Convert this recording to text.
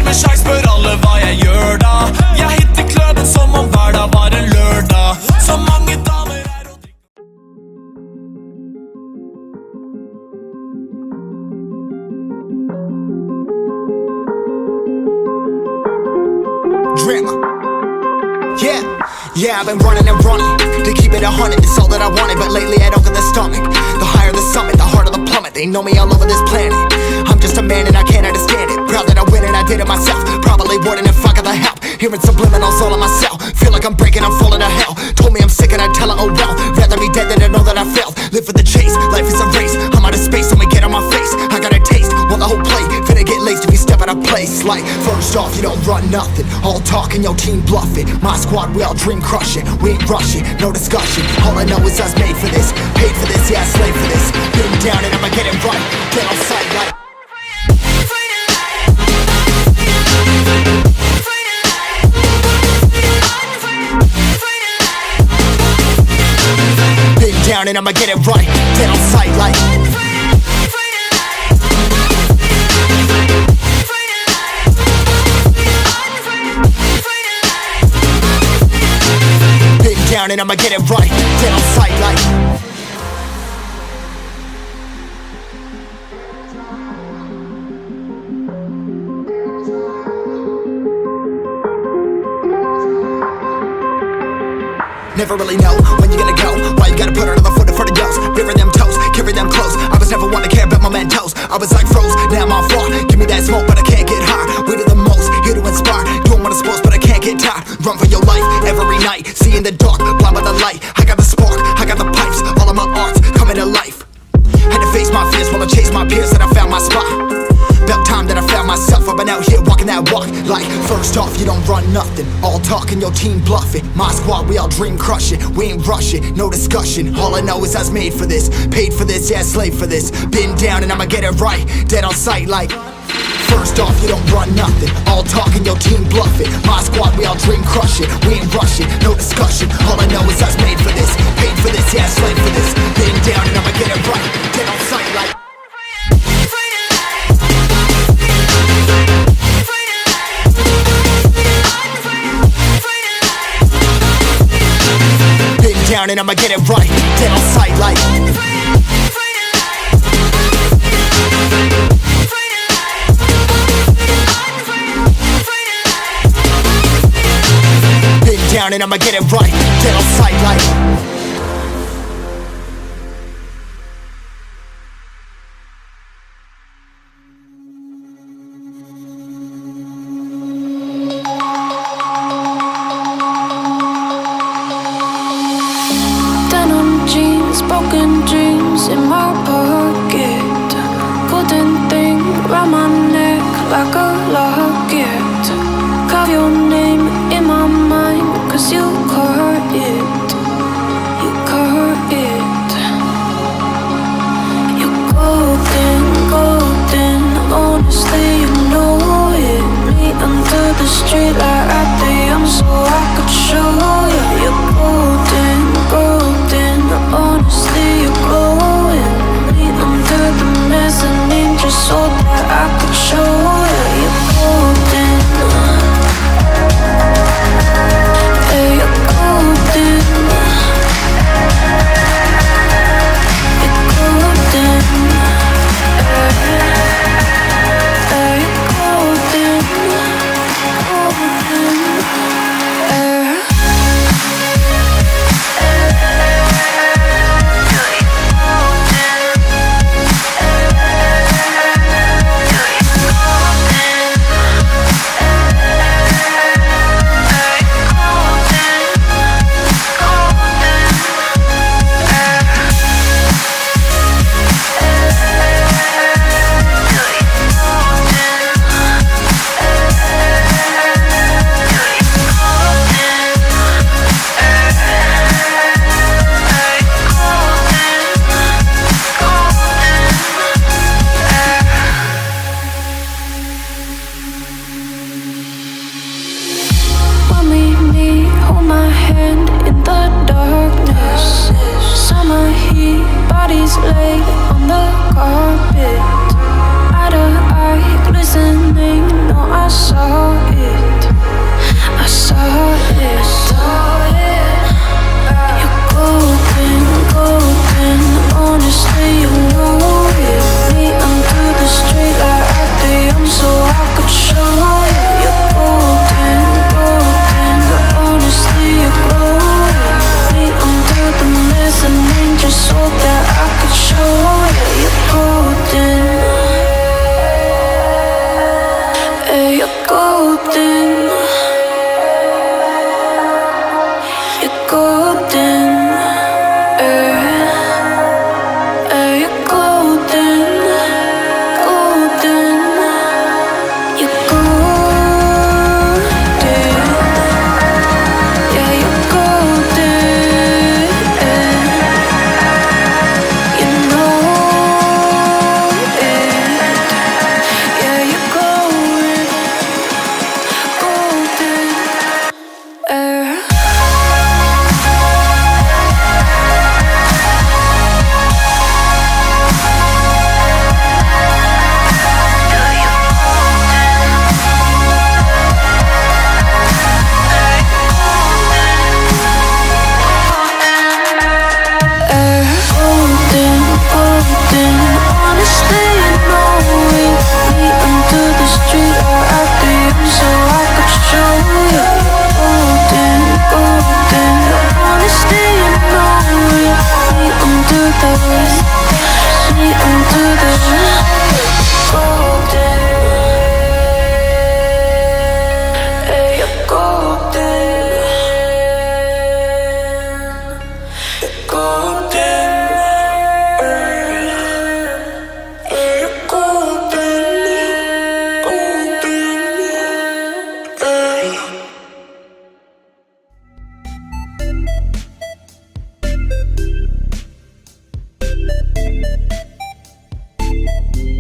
med sjekk, spør alle hva jeg gjør da. Jeg hitter kløben som om hverdag var en lørdag. Så mange damer er å drikke. Drama. Yeah, I've been running and running to keep it 100, it's all that I wanted. But lately I don't get the stomach. The higher the summit, the harder the plummet. They know me all over this planet. I'm just a man and I can't understand it. Proud that I win and I did it myself. Probably wouldn't if I got the help. Hearing subliminals all on myself. Feel like I'm breaking, I'm falling to hell. Told me I'm sick and I tell her, oh well. Rather be dead than to know that I failed. Live for the chase, life is a race. I'm out of space, I'ma get on my face. I got a taste, want the whole plate. Finna get laced if you step out of place. Like, first off, you don't run nothing. All talking, your team bluffing. My squad, we all dream crushing. We ain't rushing, no discussion. All I know is us made for this. Paid for this, yeah, slave for this. Been down and I'ma get it right. Get on sight like. Been down and I'ma get it right. Get on sight like. Down and I'ma get it right, dead on sight like. Never really know when you gonna go. Why you gotta put another foot in front of yours? Bury them toes, carry them close. I was never one to care about my mentos. I was like froze, now I'm on floor. Give me that smoke but I can't get high. We do the most, here to inspire. Doing what I'm supposed but I can't get tired. Run for your life every night. See in the dark, blind by the light. I got the spark, I got the pipes. All of my arts coming to life. Had to face my fears while I chase my peers. And I found my spot. About time that I found myself. I've been out here walking that walk. Like, first off, you don't run nothing. All talking, your team bluffing. My squad, we all dream crushing. We ain't rushing, no discussion. All I know is I was made for this. Paid for this, yeah, slave for this. Been down and I'ma get it right. Dead on sight like. First off, you don't run nothing. All talking, your team bluffing. My squad, we all dream crushing. We ain't rushing, no discussion. All I know is I was made for this. Paid for this, yeah, slave for this. Been down and I'ma get it right. Dead on sight like. Been down and I'ma get it right. Dead on sight like. Down and I'ma get it right. Get on sight like. Denim jeans, broken dreams in my pocket. Golden thing round my neck like a locket. Carve your name in my mind. Cause you caught it, you caught it. You're golden, golden, honestly you know it. Me under the street light at the young so I could show you. You're golden, golden, honestly you're glowing. Me under the mezzanine just so that I could show you. You're golden. bodies lay on the carpet, eye to eye, glistening